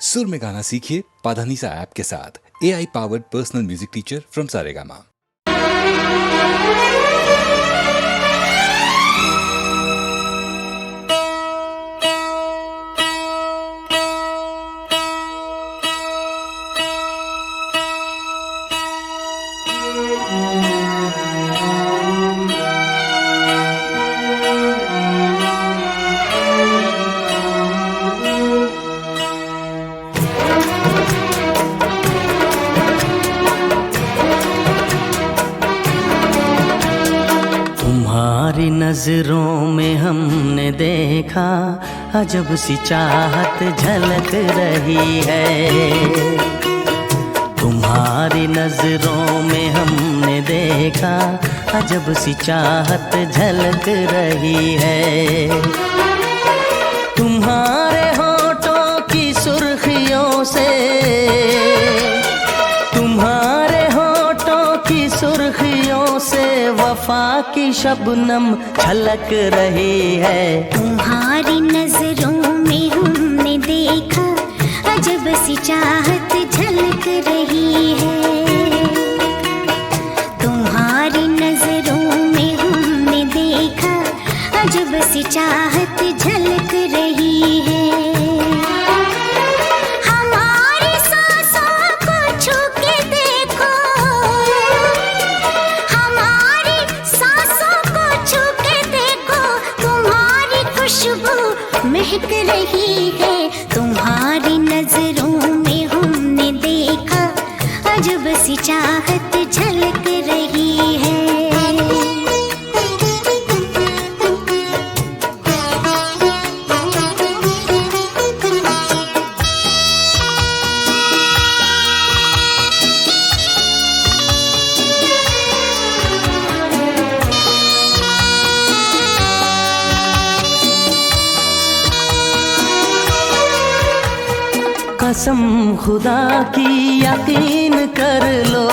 सुर में गाना सीखिए पाधानीसा ऐप के साथ। AI powered personal music teacher from Saregama. तुम्हारी नजरों में हमने देखा अजब सी चाहत झलक रही है। तुम्हारी नजरों में हमने देखा अजब सी चाहत झलक रही है। तुम्हारे होठों की सुर्खियों से, तुम्हारे होठों की सुर्खियों से वफा की शबनम छलक रही है। तुम्हारी नजरों में हमने देखा अजब सी चाहत झलक रही है। तुम्हारी नजरों में हमने देखा अजब सी चाहत झलक रही है। महक रही है। तुम्हारी नजरों में हमने देखा अजब सी चाहत झलक रही है। कसम खुदा की यकीन कर लो,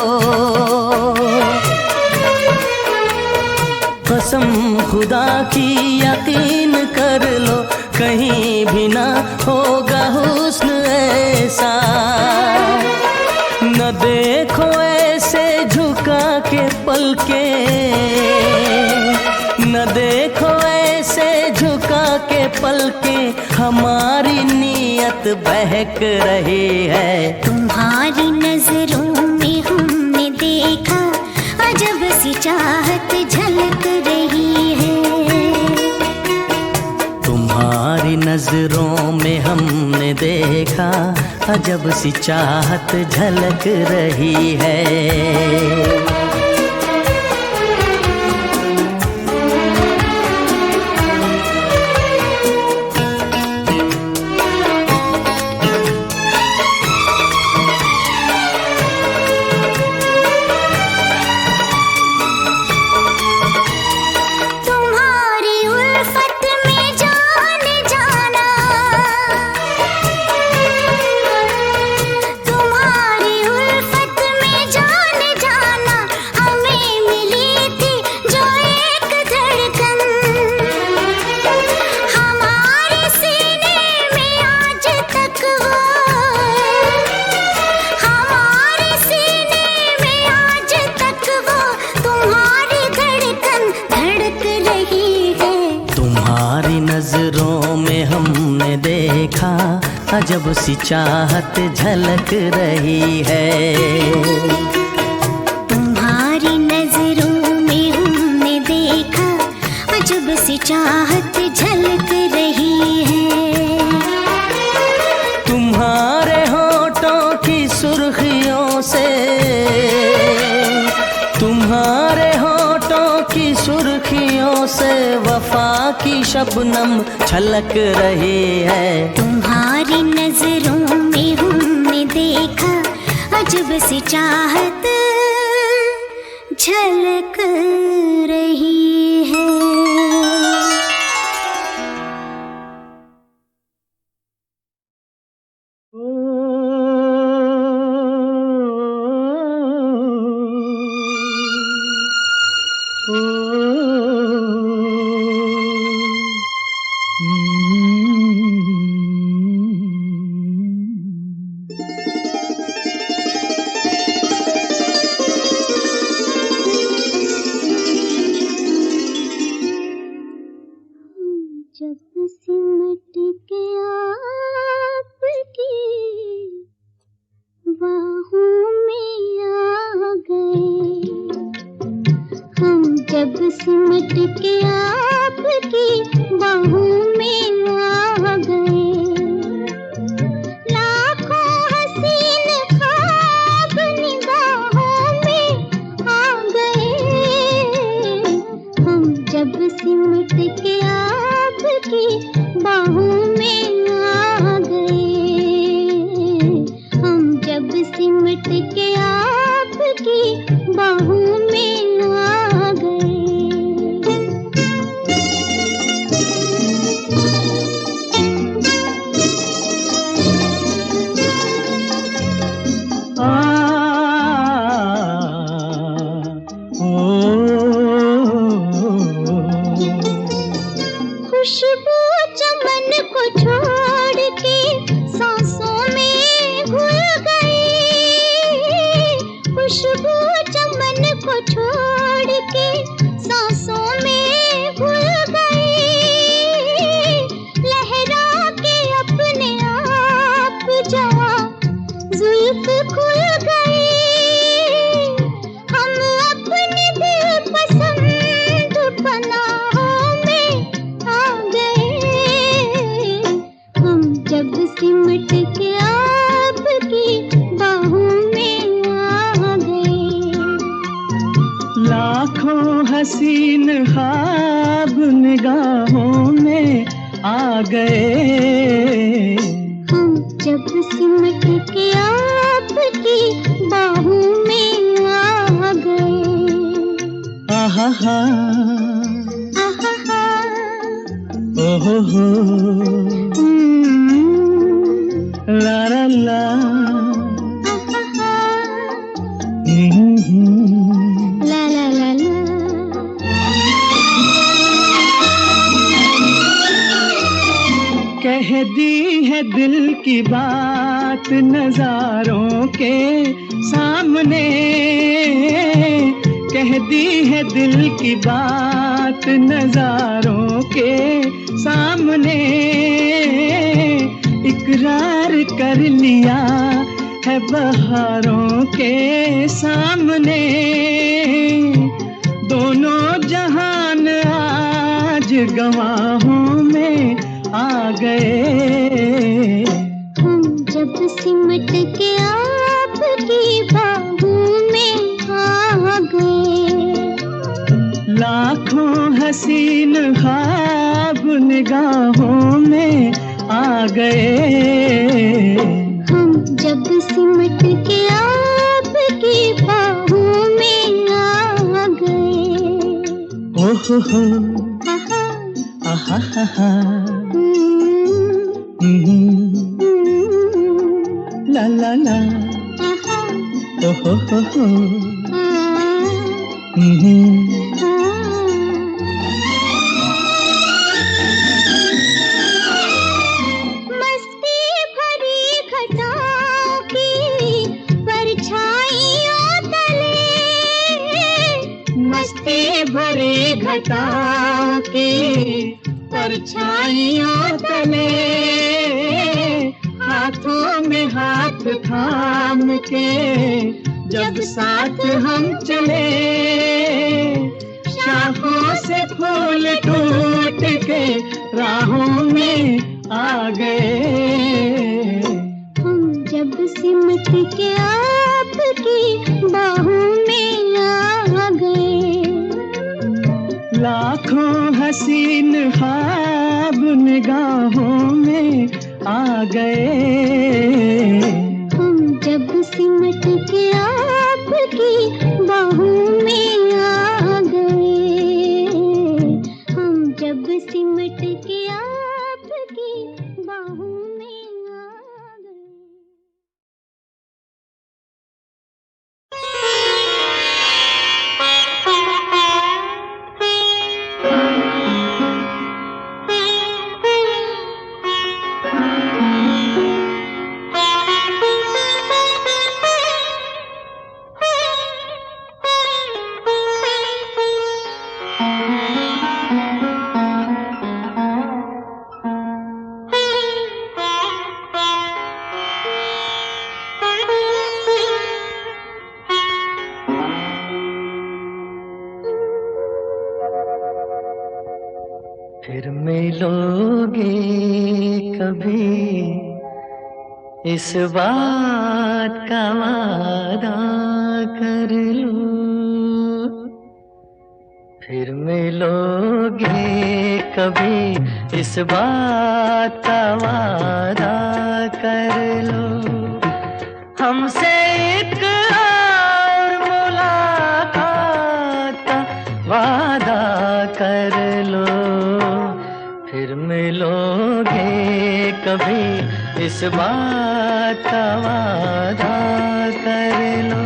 कसम खुदा की यकीन कर लो, कहीं भी ना होगा हुस्न ऐसा। न देखो ऐसे झुका के पलके, न देखो ऐसे झुका के पलके, हमारी नीयत बहक रही है। तुम्हारी नजरों में हमने देखा अजब सी चाहत झलक रही है। तुम्हारी नजरों में हमने देखा अजब सी चाहत झलक रही है। नजरों में हमने देखा अजब सी चाहत झलक रही है। तुम्हारी नजरों में हमने देखा अजब सी चाहत झलक रही है। तुम्हारे होठों की सुर्खियों से, तुम्हारे होठों की सुर्खियों से वफा की शबनम छलक रही है। तुम्हारी नजरों में हमने देखा अजब सी चाहत झलक रही है। हसीन ख्वाब निगाहों में आ गए। हम जब सिमट के आपकी बाहों में आ गए। आहा हा, आहा हा, ओहो हो, ला ला ला, आहा हा, हम्म। ला ला ला ला। कह दी है दिल की बात नजारों के सामने, कह दी है दिल की बात नजारों के सामने, इकरार कर लिया है बहारों के सामने। दोनों जहान आज गवाहों में आ गए। हम जब सिमट के आपकी बाहों में आ गए। लाखों हसीन ख्वाब निगाहों में आ गए। हम जब सिमट के आपकी बाहों में आ गए। ओहो हो, आहा, आहा हा हा, ला ला ला, आहा, ओहो हो, आ, मस्ती भरी घटाओं की परछाइयों तले, मस्ती भरी घटाओं की परछाइयों तले, हाथों में हाथ थाम के जब साथ हम चले, शाखों से फूल टूट के राहों में आ गए। हम जब सिमट के आपकी बाहों में आ गए। लाखों हसीन ख्वाब निगाहों में आ गए। हम जब सिमट के आपकी बाहों में आ गए। हम जब सिमट के आपकी बाहों में आ गए। फिर मिलोगे कभी इस बात का वादा कर लो। फिर मिलोगे कभी इस बात का वादा कर लो। हमसे एक और मुलाकात का वादा कर लो। फिर मिलोगे कभी इस बात का वादा कर लो।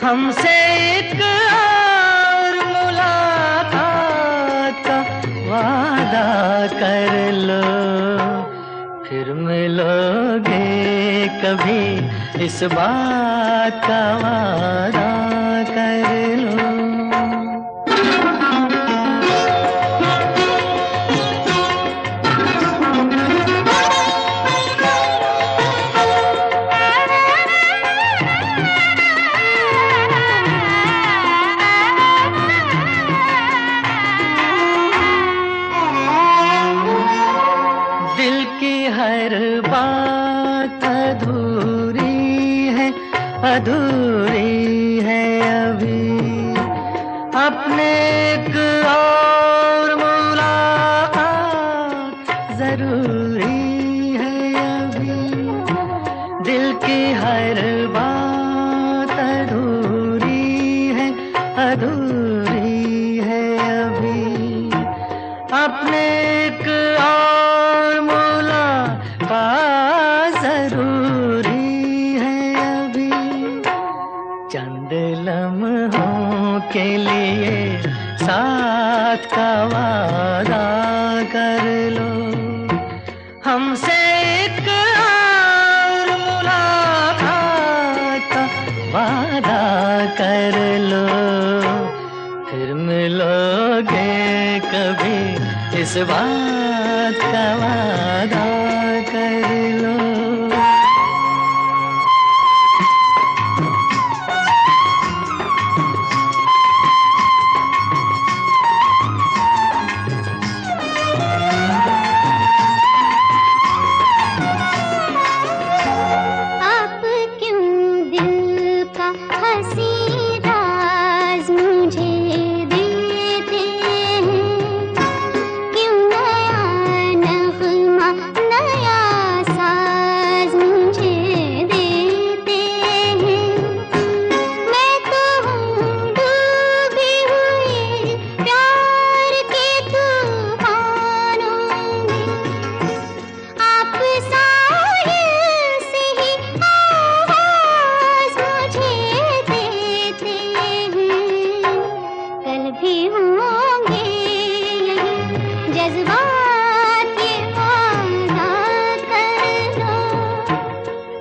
हमसे एक और मुलाकात का वादा कर लो। फिर मिलोगे कभी इस बात का वादा कर लो। हर बात अधूरी है अभी। अपने एक और मुलाकात जरूरी है अभी, दिल की हर बात अधूरी है अभी, अपने एक और मुलाकात जरूरी है अभी, चंद लम्हों के लिए साथ का वादा कर लो, हमसे एक और मुलाकात का वादा कर लो, फिर मिलोगे कभी इस बात का वादा कर लो।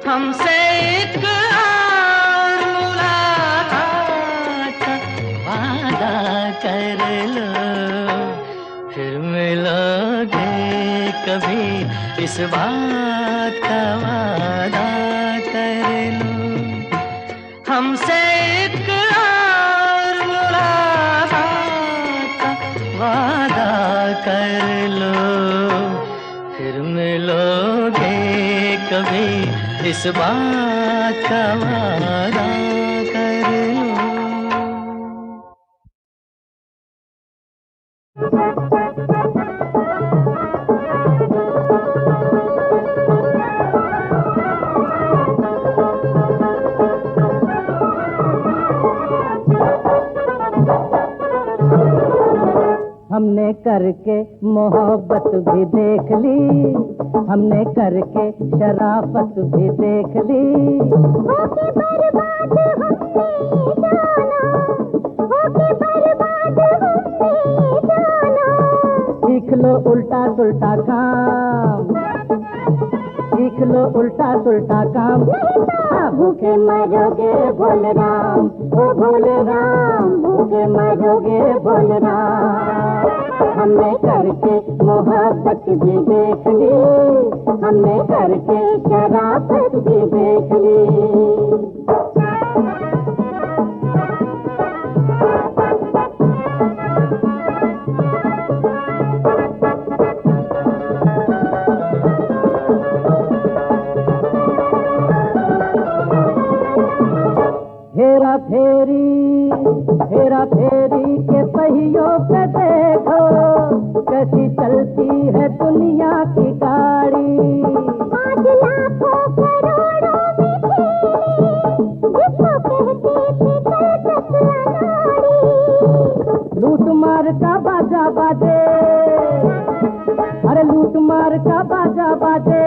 हमसे एक और मुलाकात का वादा कर लो, फिर मिलोगे कभी इस बात का वादा कर लो, हमसे एक और मुलाकात का वादा कर लो, फिर मिलोगे कभी इस बात का वादा कर लो। हमने करके मोहब्बत भी देख ली, हमने करके शराफत भी देख ली, होके बर्बाद हमने जाना, होके बर्बाद हमने जाना। सीख लो उल्टा सुल्टा काम, सीख लो उल्टा सुल्टा काम, भूखे मरोगे बोल राम, ओ बोल राम, भूखे मरोगे बोल राम। हमने करके मोहब्बत भी देख ली, हमने करके शराफत भी देख ली। हेरा फेरी के पहियों पे देखो, कैसी चलती है दुनिया की गाड़ी। आज लाखों करोड़ों में फेरी, जिसको कहते थे कलकत्ता नाड़ी। लूट मार का बाजा बाजे, अरे लूट मार का बाजा बाजे,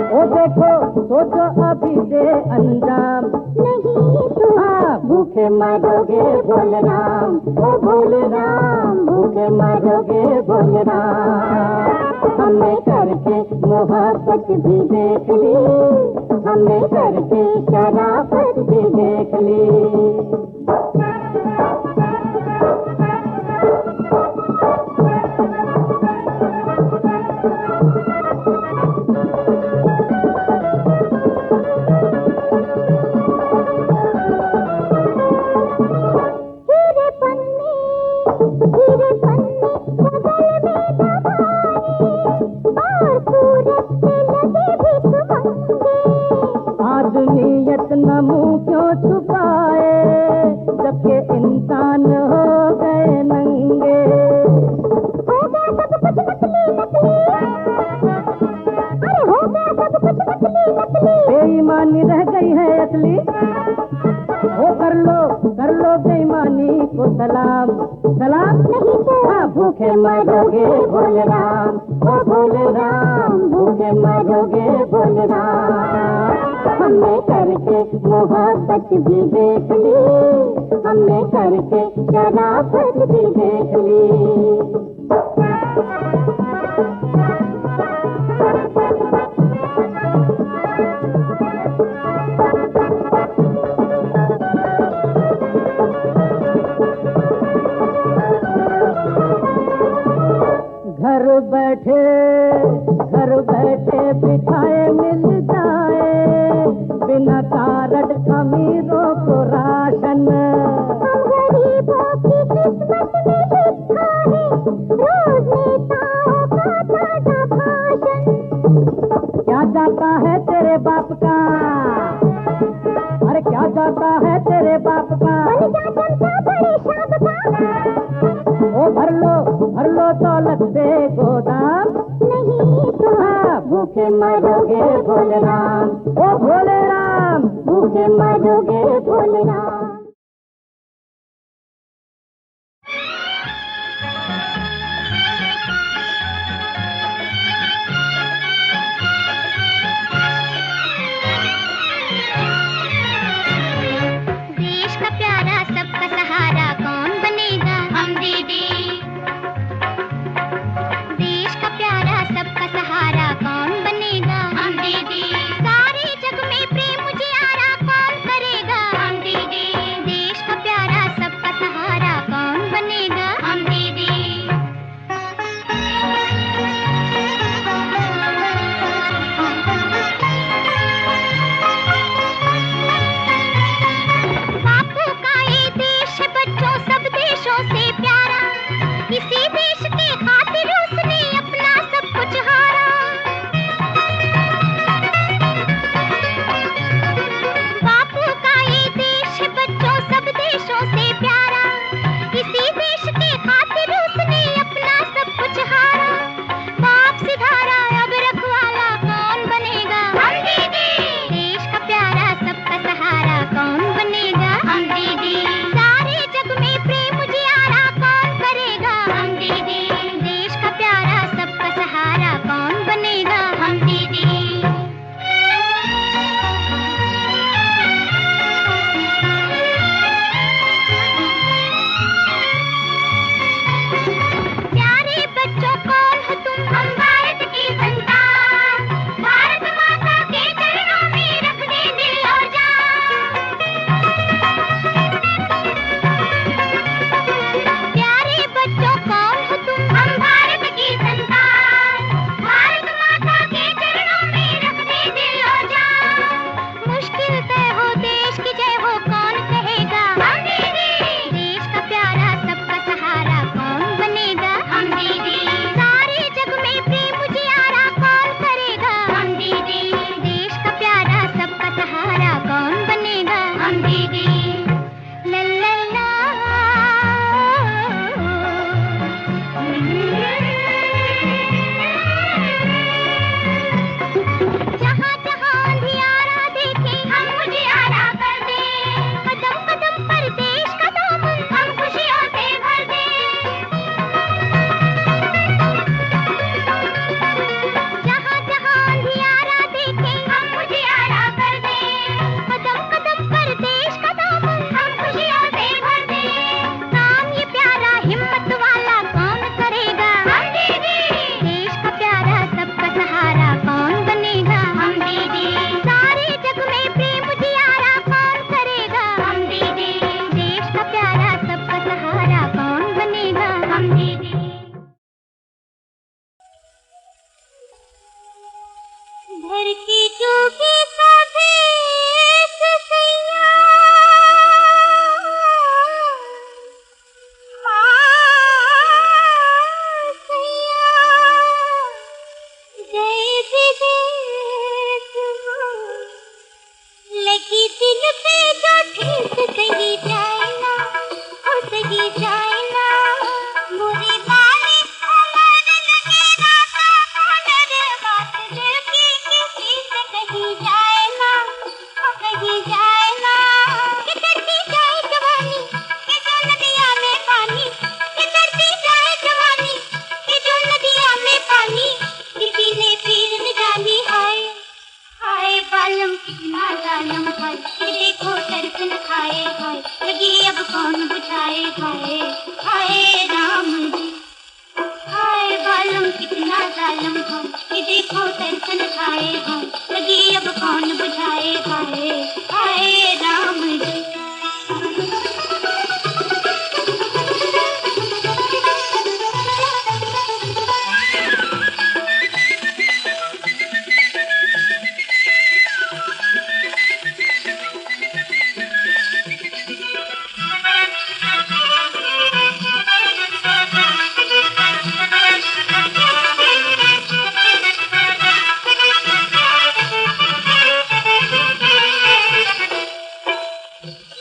ओ देखो सोचो अभी दे अंजाम, नहीं तो हाँ भूखे मरोगे बोल राम, ओ बोल राम, भूखे मरोगे बोल राम। हमने करके मोहब्बत भी देख ली, हमने करके शराफत भी देख ली। नीयत न मुँह क्यों छुपाए, बेईमानी रह गई है असली। ओ कर लो बेईमानी को सलाम। सलाम नहीं तो हाँ भूखे मरोगे भोले राम, ओ भोले राम भूखे मरोगे भोले राम। हमने करके मोहब्बत भी देख ली, हमने करके शराफत भी देख ली। घर बैठे बिठाए मिल जाए, बिना कार्ड अमीरों को राशन। हम गरीबों की किस्मत में लिखा है, रोज नेताओं का ताजा भाषण। क्या जाता है तेरे बाप का, अरे क्या जाता है तेरे बाप का। ओ भर लो दौलत से गोदाम, नहीं तो हाँ भूखे मरोगे भोले राम, ओ भोले राम भूखे मरोगे भोले राम। देश का प्यारा सबका सहारा कौन बनेगा, हम दीदी। देश का प्यारा सबका सहारा कौन बनेगा, हम दीदी। सारे जग में प्रेम उजियारा कौन करेगा, हम दीदी। देश का प्यारा सबका सहारा कौन बनेगा, हम दीदी। बापू का ये देश है बच्चों सब देशों से प्यारा, इसी देश के खातिर उसने अपना सब कुछ हारा। बापू का ये देश है बच्चों सब देशों से प्यारा, इसी देश के खातिर उसने अपना सब कुछ हारा। बाप सिधारा अब रखवाला कौन बनेगा, हम दीदी। देश का प्यारा सबका सहारा कौन बनेगा, हम दीदी। सारे जग में प्रेम उजियारा कौन करेगा, हम दीदी। देश का प्यारा सबका सहारा कौन बनेगा, हम दीदी। प्यारे बच्चों कौन हो तुम, हम भारत की संतान। भारत माता के चरणों में रख दे दिल और जान। प्यारे बच्चों कौन हो तुम, हम भारत की संतान। भारत माता के चरणों में रख दे दिल और जान। मुश्किल तय हो देश की जय हो कौन कहेगा, हम दीदी। देश का प्यारा सबका सहारा कौन बनेगा, हम दीदी। सारे जग में प्रेम उजियारा कौन करेगा, हम दीदी। देश का प्यारा सबका सहारा कौन बनेगा, हम दीदी। ला ला ला। जहाँ जहाँ अंधियारा देखे हम उजियारा कर दे, कदम कदम पर देश का दामन हम खुशियों से भर दे। जहाँ जहाँ अंधियारा देखे हम उजियारा कर दे, कदम कदम पर देश का दामन हम खुशियों से भर दे। काम ये प्यारा हिम्मत वाला कौन करेगा, हम दीदी। देश का प्यारा सबका सहारा कौन बनेगा, हम दीदी। सारे जग में प्रेम उजियारा कौन करेगा, हम दीदी। देश का प्यारा सबका सहारा कौन बनेगा, हम दीदी। घर की चौकी का भेष सैया, सैया जैसे देश हो, लगी दिल पे जो ठेस सही जाए ना, ओ सही जाए ना। बुरी वाली उम्र लगे ना तो हुनर बात दिल की किसी से कही कौन बुझाए हाय हाय राम जी। हाय बालम कितना जालम हो, ये देखो दर्शन खाए हो, लगी अब कौन बुझाए हाय हाय राम जी।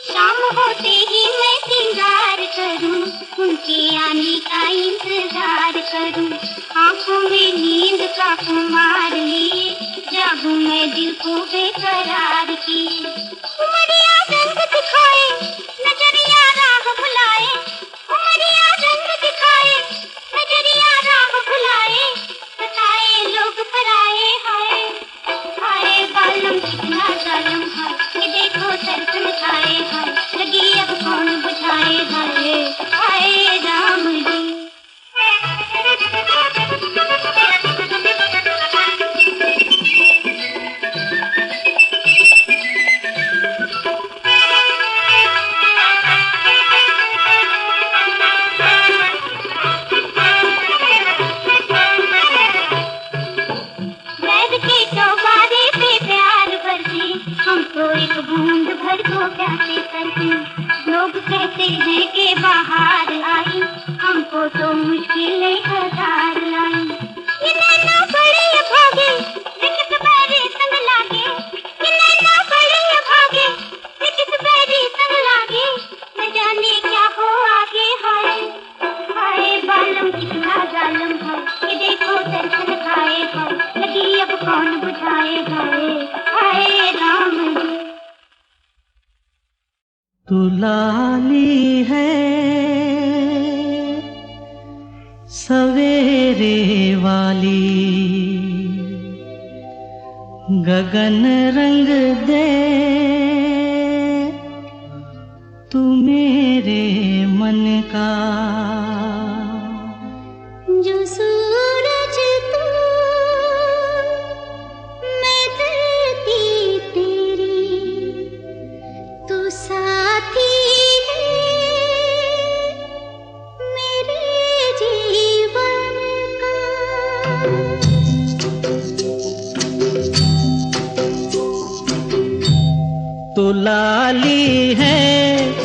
शाम होते ही मैं सिंगार करूं, उनके आने का इंतजार करूं, आंखों में नींद का खुमार लिए जागूं मैं दिल को बेकरार किए। उमरिया रंग दिखाए नजरिया राह भुलाए, उमरिया रंग दिखाए नजरिया राह भुलाए, बताए लोग पराए हाय हाय बालम कितना जालम है, ये देखो दर्शन खाए हाय, लगी अब कौन बुझाए हाय हाय राम जी। बैठ के चौबारे पे प्यार बरसे, हमको एक बूंद भर को प्यासे करके, लोग कहते हैं कि बाहर आई, हमको तो मुश्किलें हजार लाई। ये नैना बड़े भागे ये किस बैरी संग लागे, ये नैना बड़े भागे ये किस बैरी संग लागे, न जाने क्या हो आगे हाय हाय बालम कितना जालम है, ये देखो दर्शन खाए हाय, लगी अब कौन बुझाए हाय हाय राम जी। तू लाली है सवेरे वाली, गगन रंग दे तू मेरे मन का। जो सूरज तू मैं धरती तेरी, तू साथी है मेरे जीवन का। तू लाली है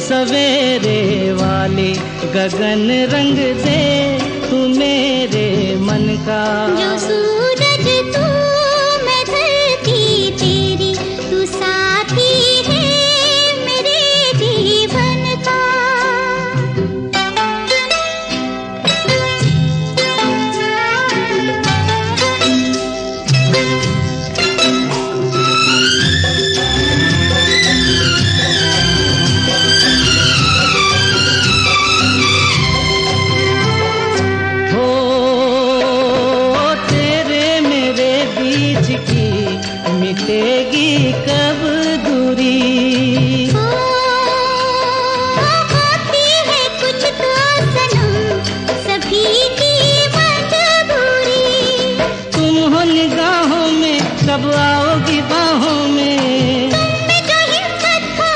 सवेरे वाली, गगन रंग दे तू मेरे मन का। जो सूरज तू मैं धरती तेरी, तू साथी है मेरे जीवन का। हो तेरे मेरे बीच की मिटेगी कब दूरी। होती है कुछ तो सनम सभी की मजबूरी, तुम हो निगाहों में कब आओगी बाहों में। मैं जो हिम्मत हो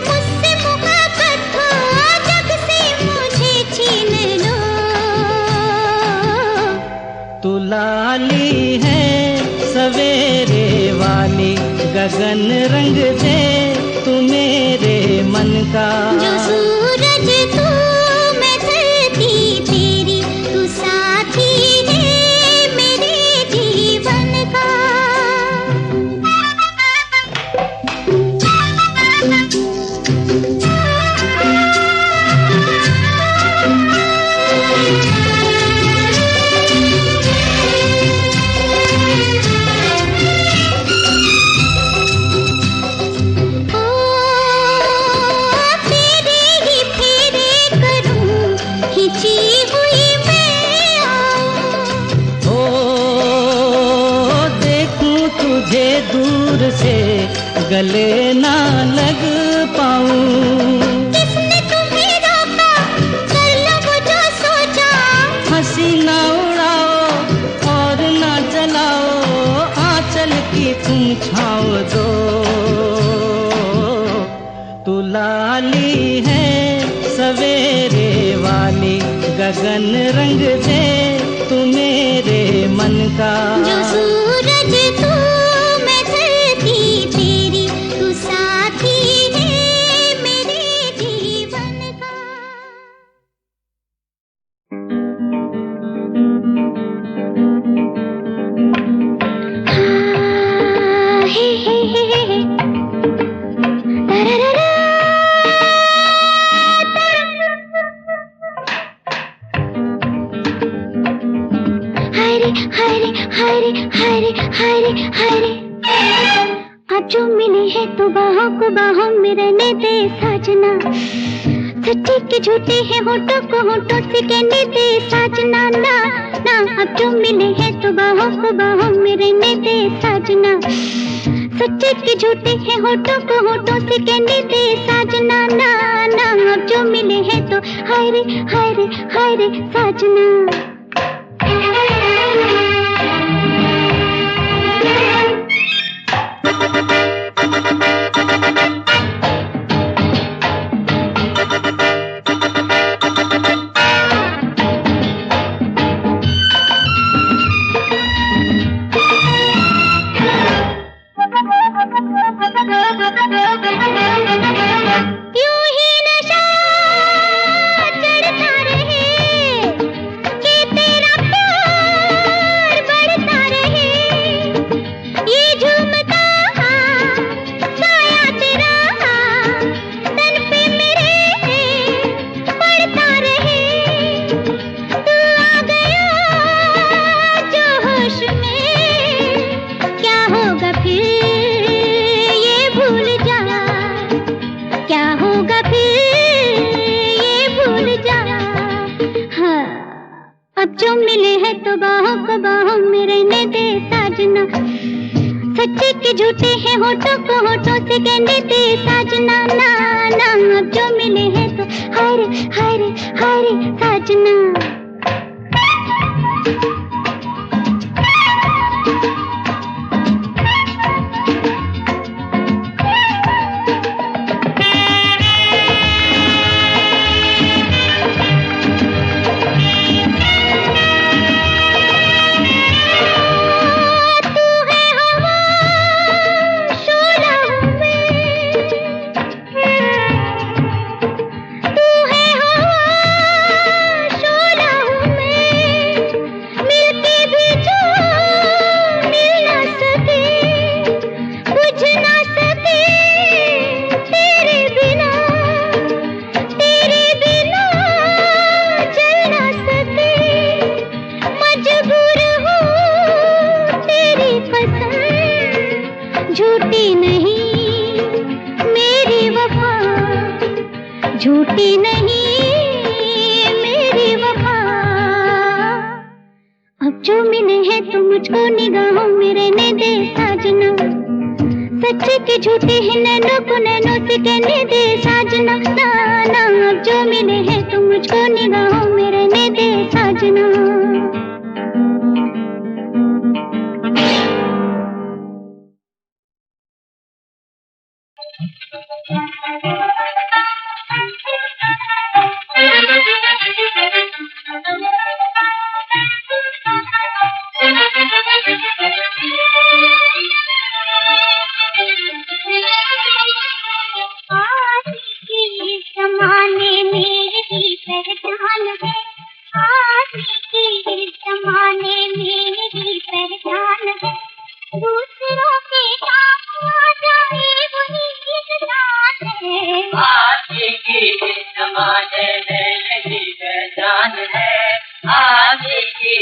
मुझसे मुहब्बत हो, जग से मुझे छीन लो। तू लाली है सवेरे वाली, गगन रंग दे तू मेरे मन का। जो सूरज तू मैं धरती तेरी, तू साथी है मेरे जीवन का। से गले ना लग पाऊं। किसने तुम्हें बादल की तुम छाँव दो। तू लाली है सवेरे वाली, गगन रंग दे तू मेरे मन का। जो सूरज तू मैं धरती तेरी, तू साथी है मेरे जीवन का। हाँ, हे, तरररा, हरे हरे हरे हरे हरे हरे। अब जो मिले हैं तो बाहों को बाहों में रहने दे साजना, सच्चे के झूठे हैं होठों को होठों से कहने दे साजना ना ना। अब जो मिले हैं तो बाहों को बाहों में रहने दे साजना, सच्चे के झूठे हैं होठों को होठों से कहने दे साजना ना ना। अब जो मिले हैं तो हाय रे हाय रे हाय रे साजना। यूं ही नशा चढ़ता रहे कि तेरा प्यार बढ़ता रहे। ये झूमता साया तेरा तन पे मेरे पड़ता रहे। तू आ गया जो होश में, क्या होगा फिर ये भूल जा, क्या होगा फिर ये भूल जा। हाँ, अब जो मिले हैं तो बाहों को बाहों में रहने दे साजना, सच्चे के झूठे हैं होठों को होठों से कहने दे साजना ना ना। अब जो मिले हैं तो हाय रे हाय रे हाय रे साजना। तू है हवा शोला हूँ मैं, तू है हवा शोला हूँ मैं। मिलके भी जो मिल ना सके, बुझ ना सके तेरे बिना, तेरे बिना जल ना सके। मजबूर हूँ तेरी पसंद, झूठी नहीं मेरी वफा, झूठी नहीं मेरी वफा। अब जो मिले हैं तो मुझको निगाहों में रहने दे साजना, सच्चे के झूठे हैं नैनों को नैनों से कहने दे साजना ना ना। अब जो मिले हैं तो मुझको निगाहों में रहने दे साजना। आज के ज़माने में यही पहचान है, आज के ज़माने में यही पहचान है। दूसरों के काम आ जाए वही इंसान है। आज के ज़माने में यही पहचान है, आज के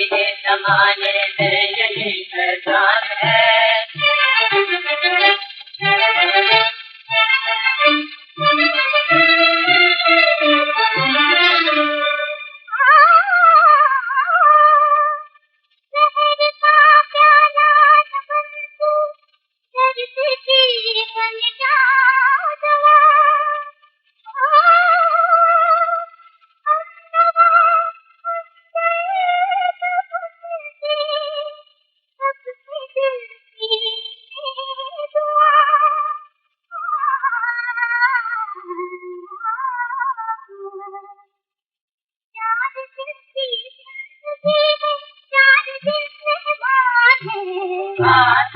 ज़माने में यही पहचान है। शहर का प्याला न बन तू,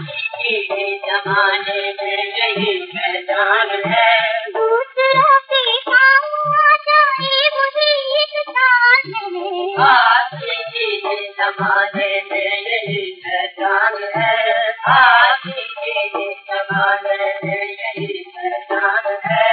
आशिकी जमाने में यही पहचान है। दूसरों के काम आ जाए वही एक शान है। आशिकी जमाने में यही पहचान है। आशिकी जमाने में यही पहचान है।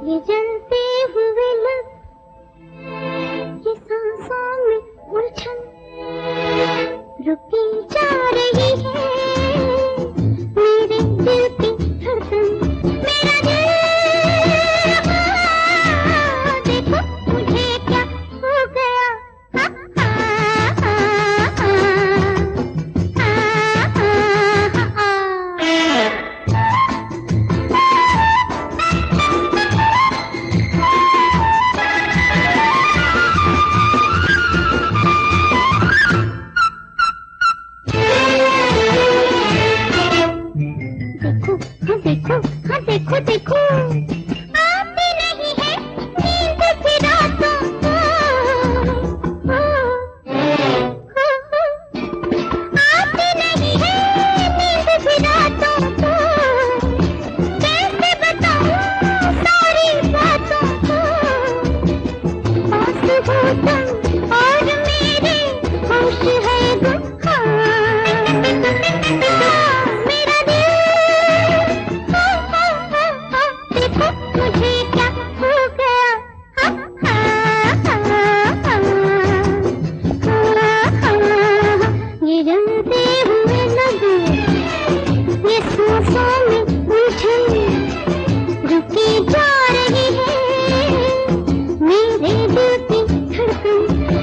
ये जलते हुए लब, ये सांसों में उलझन रुकी जा रही है। मेरे दिल की धड़कन, मेरा दिल, देखो मुझे क्या हो गया। देखो, हाँ देखो देखो, आती नहीं है नींद फिर रातों को। आती नहीं है नींद फिर रातों को। कैसे बताऊं सारी बातों को। पास हो तुम और मेरे होश है गुम। मेरा दिल, देखो मुझे क्या हो गया। ये जलते हुए लगे, ये सांसों में उलझन रुकी जा रही है। मेरे दिल की धड़कन,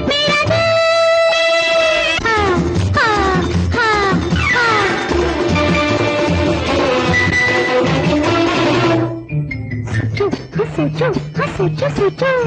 मेरा दिल, हाँ हाँ हाँ हाँ। सोचो, हाँ सोचो, हाँ सोचो सोचो।